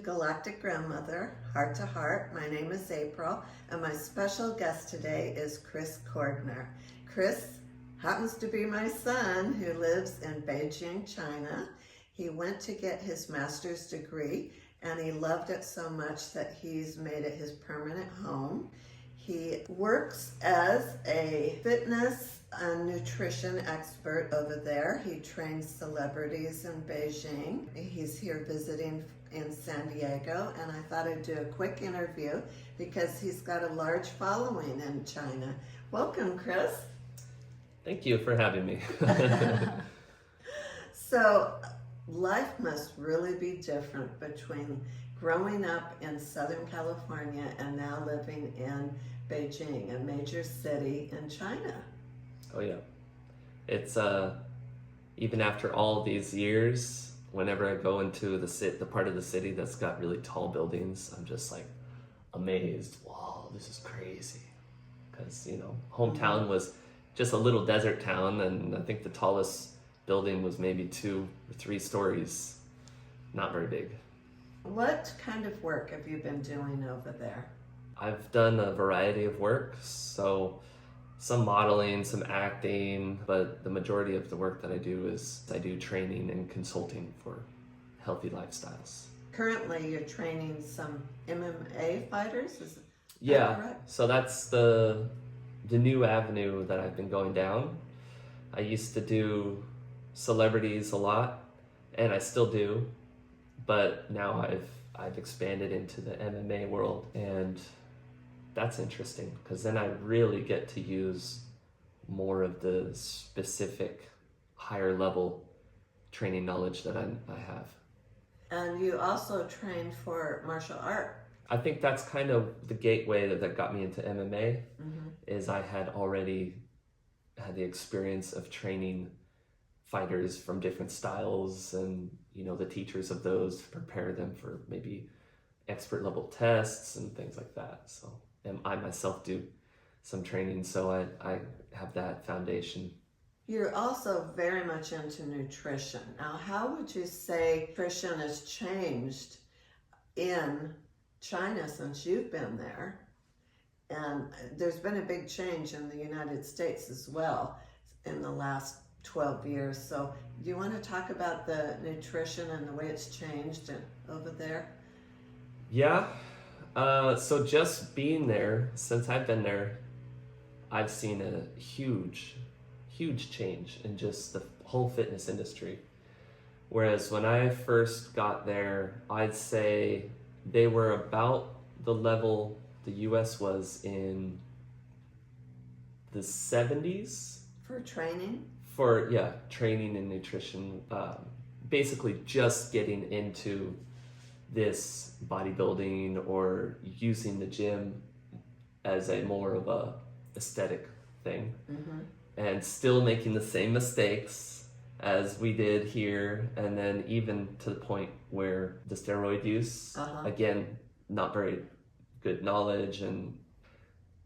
Galactic Grandmother, Heart to Heart. My name is April, and my special guest today is Chris Cordner. Chris happens to be my son who lives in Beijing, China. He went to get his master's degree, and he loved it so much that he's made it his permanent home. He works as a fitness and nutrition expert over there. He trains celebrities in Beijing. He's here visiting in San Diego, and I thought I'd do a quick interview because he's got a large following in China. Welcome, Chris. Thank you for having me. So, life must really be different between growing up in Southern California and now living in Beijing, a major city in China. Oh yeah. It's even after all these years, whenever I go into the part of the city that's got really tall buildings, I'm just like amazed. Wow, this is crazy. Because, hometown was just a little desert town, and I think the tallest building was maybe 2 or 3 stories. Not very big. What kind of work have you been doing over there? I've done a variety of work, so some modeling, some acting, but the majority of the work that I do is I do training and consulting for healthy lifestyles. Currently, you're training some MMA fighters, is that correct? So that's the new avenue that I've been going down. I used to do celebrities a lot, and I still do, but now I've expanded into the MMA world, and that's interesting because then I really get to use more of the specific higher level training knowledge that I have. And you also train for martial art. I think that's kind of the gateway that got me into MMA. Is I had already had the experience of training fighters from different styles and the teachers of those to prepare them for maybe expert level tests and things like that. So and I myself do some training, so I have that foundation. You're also very much into nutrition. Now, how would you say nutrition has changed in China since you've been there? And there's been a big change in the United States as well in the last 12 years. So do you want to talk about the nutrition and the way it's changed over there? Yeah. So just being there, since I've been there, I've seen a huge change in just the whole fitness industry. Whereas when I first got there, I'd say they were about the level the US was in the 70s. For training? For training and nutrition, basically just getting into this bodybuilding or using the gym as a more of a aesthetic thing, and still making the same mistakes as we did here, and then even to the point where the steroid use, again, not very good knowledge and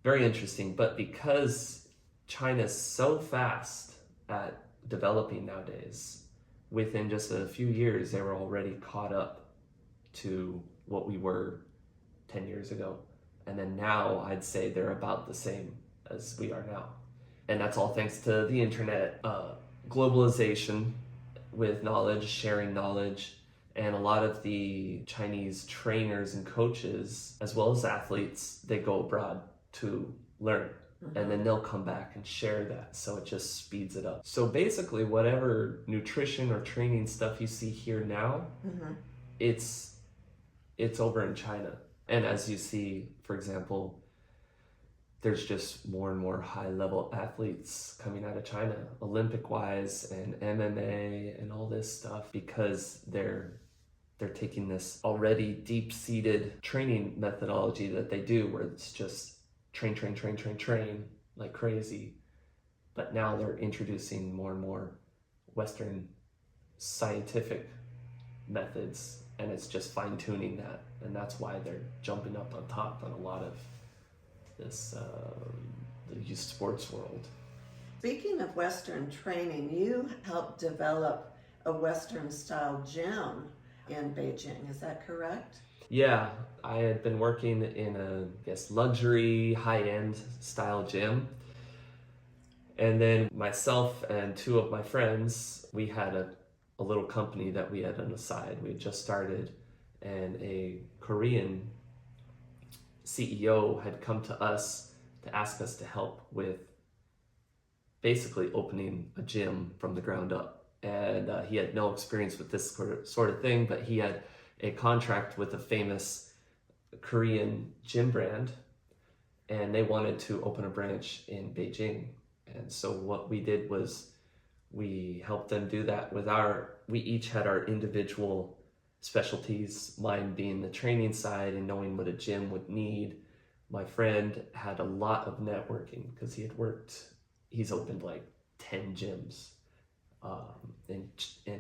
very interesting, but because China's so fast at developing nowadays, within just a few years they were already caught up to what we were 10 years ago, and then now I'd say they're about the same as we are now. And that's all thanks to the internet, globalization with knowledge, sharing knowledge, and a lot of the Chinese trainers and coaches, as well as athletes, they go abroad to learn. And then they'll come back and share that, so it just speeds it up. So basically, whatever nutrition or training stuff you see here now, it's over in China. And as you see, for example, there's just more and more high-level athletes coming out of China, Olympic-wise and MMA and all this stuff, because they're taking this already deep-seated training methodology that they do, where it's just train like crazy. But now they're introducing more and more Western scientific methods, and it's just fine-tuning that, and that's why they're jumping up on top on a lot of this the youth sports world. Speaking of Western training, you helped develop a Western style gym in Beijing, is that correct? Yeah, I had been working in a, I guess, luxury, high-end style gym. And then myself and two of my friends, we had a little company that we had on the side. We had just started, and a Korean CEO had come to us to ask us to help with basically opening a gym from the ground up. And he had no experience with this sort of thing, but he had a contract with a famous Korean gym brand, and they wanted to open a branch in Beijing. And so what we did was we helped them do that with we each had our individual specialties, mine being the training side and knowing what a gym would need. My friend had a lot of networking because he's opened like 10 gyms in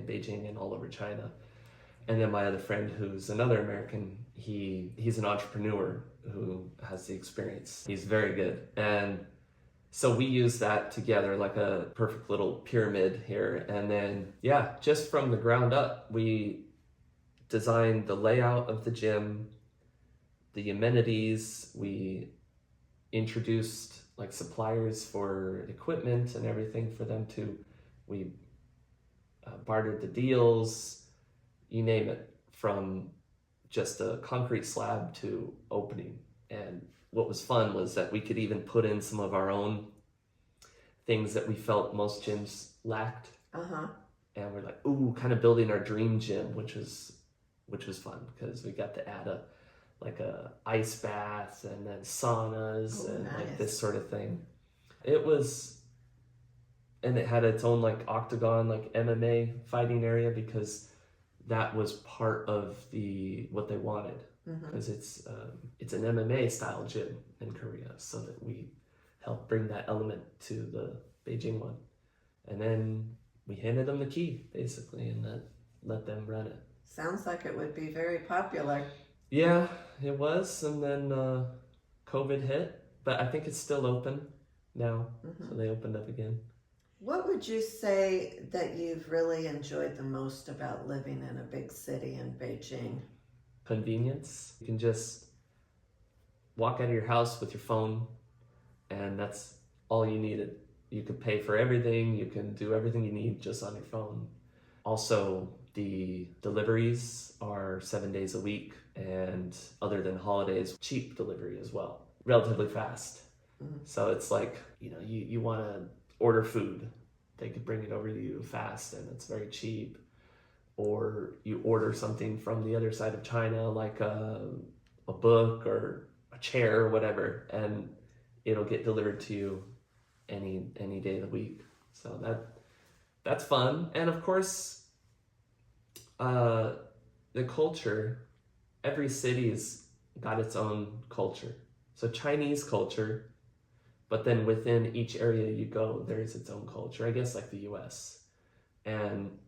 Beijing and all over China. And then my other friend, who's another American, he's an entrepreneur who has the experience. He's very good. And so we use that together like a perfect little pyramid here. And then, yeah, just from the ground up, we designed the layout of the gym, the amenities. We introduced like suppliers for equipment and everything for them we bartered the deals, you name it, from just a concrete slab to opening. And what was fun was that we could even put in some of our own things that we felt most gyms lacked. And we're like, ooh, kind of building our dream gym, which was fun because we got to add a ice bath and then saunas nice. Like this sort of thing. And it had its own like octagon, like MMA fighting area, because that was part of what they wanted, because it's an MMA style gym in Korea, so that we helped bring that element to the Beijing one. And then we handed them the key basically and let them run it. Sounds like it would be very popular. Yeah, it was. And then COVID hit, but I think it's still open now. So they opened up again. What would you say that you've really enjoyed the most about living in a big city in Beijing? Convenience. You can just walk out of your house with your phone, and that's all you needed. You could pay for everything. You can do everything you need just on your phone. Also, the deliveries are 7 days a week, and other than holidays, cheap delivery as well. Relatively fast. So it's like, you want to order food, they could bring it over to you fast and it's very cheap. Or you order something from the other side of China, like a book or a chair or whatever, and it'll get delivered to you any day of the week. So that's fun. And of course, the culture, every city's got its own culture. So Chinese culture, but then within each area you go, there's its own culture, I guess, like the US. And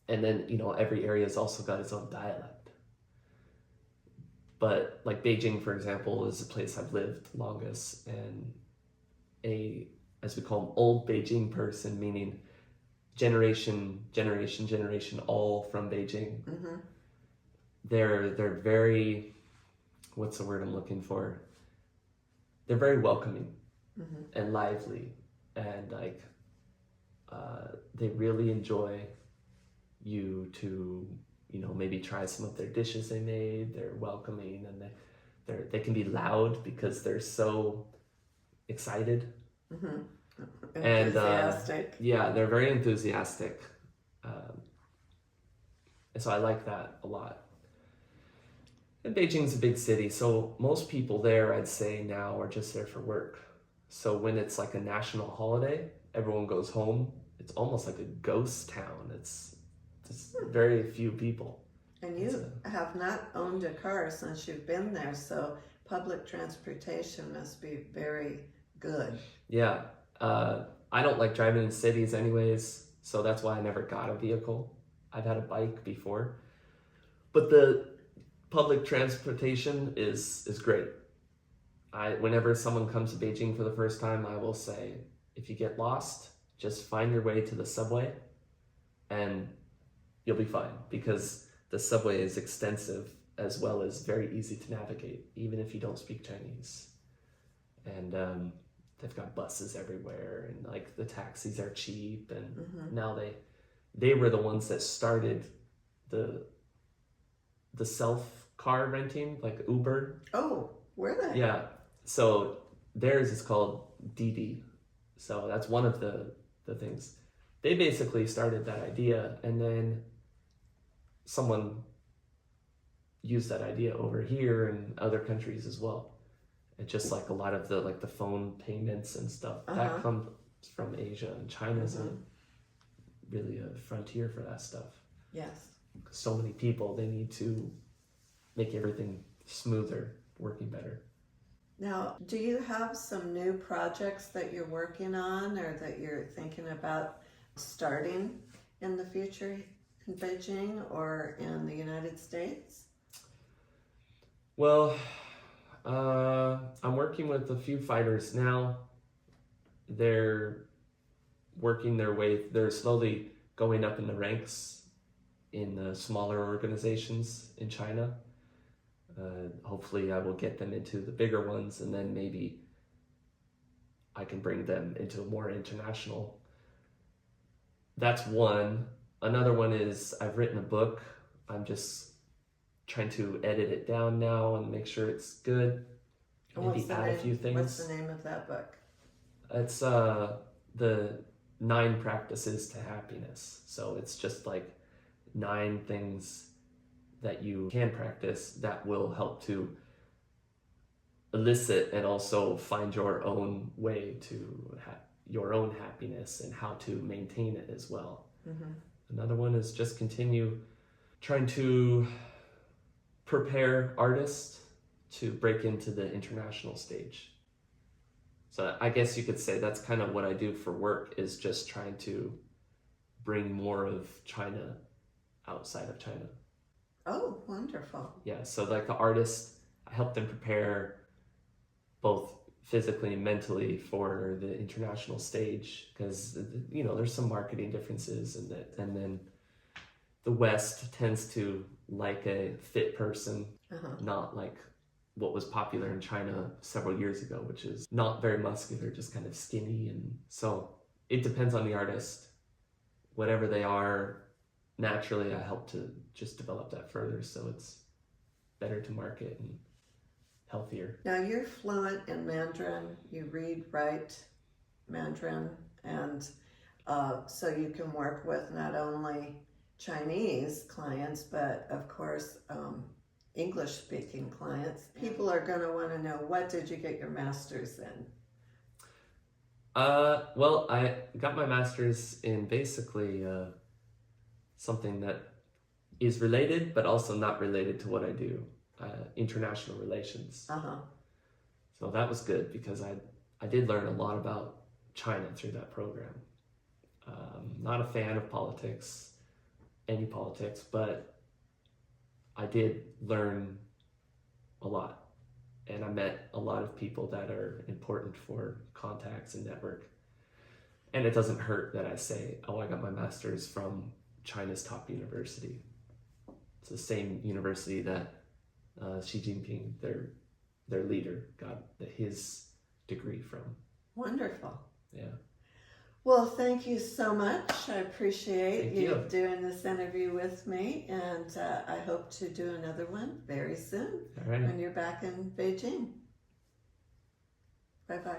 then, every area's also got its own dialect. But like Beijing, for example, is the place I've lived longest, and as we call them, old Beijing person, meaning generation, all from Beijing. They're very, what's the word I'm looking for? They're very welcoming and lively, and they really enjoy you to maybe try some of their dishes they made. They're welcoming, and they can be loud because they're so excited. Enthusiastic. And they're very enthusiastic, and so I like that a lot. And Beijing's a big city, so most people there, I'd say now, are just there for work. So when it's like a national holiday, everyone goes home. It's almost like a ghost town. It's very few people. And you have not owned a car since you've been there, so public transportation must be very good. Yeah. I don't like driving in cities anyways, so that's why I never got a vehicle. I've had a bike before. But the public transportation is great. Whenever someone comes to Beijing for the first time, I will say, if you get lost, just find your way to the subway and you'll be fine, because the subway is extensive as well as very easy to navigate, even if you don't speak Chinese. And they've got buses everywhere, and like the taxis are cheap. And now they were the ones that started the self car renting, like Uber. Oh, were they? Yeah. So theirs is called Didi. So that's one of the things. They basically started that idea, and then someone used that idea over here and other countries as well. And just like a lot of the phone payments and stuff, that comes from Asia, and China's really a frontier for that stuff. Yes. So many people, they need to make everything smoother, working better. Now, do you have some new projects that you're working on or that you're thinking about starting in the future in Beijing or in the United States? Well, I'm working with a few fighters now. They're working their way, they're slowly going up in the ranks in the smaller organizations in China. Hopefully I will get them into the bigger ones, and then maybe I can bring them into a more international. That's one. Another one is I've written a book. I'm just trying to edit it down now and make sure it's good. Maybe add a few things. What's the name of that book? It's the 9 Practices to Happiness. So it's just like 9 things that you can practice that will help to elicit and also find your own way to your own happiness and how to maintain it as well. Another one is just continue trying to prepare artists to break into the international stage. So I guess you could say that's kind of what I do for work, is just trying to bring more of China outside of China. Oh, wonderful. Yeah, so like the artists, I help them prepare both physically and mentally for the international stage, because there's some marketing differences in that, and then the West tends to like a fit person, not like what was popular in China several years ago, which is not very muscular, just kind of skinny. And so it depends on the artist. Whatever they are, naturally I help to just develop that further so it's better to market and healthier. Now you're fluent in Mandarin, you read, write Mandarin, and so you can work with not only Chinese clients, but of course English-speaking clients. People are going to want to know, what did you get your master's in? Well, I got my master's in basically something that is related, but also not related to what I do, international relations. So that was good because I did learn a lot about China through that program. Not a fan of politics, any politics, but I did learn a lot, and I met a lot of people that are important for contacts and network. And it doesn't hurt that I say, oh, I got my master's from China's top university. It's the same university that Xi Jinping, their leader, got his degree from. Wonderful. Yeah. Well, thank you so much. I appreciate Thank you you doing this interview with me, and I hope to do another one very soon All right. when you're back in Beijing. Bye-bye.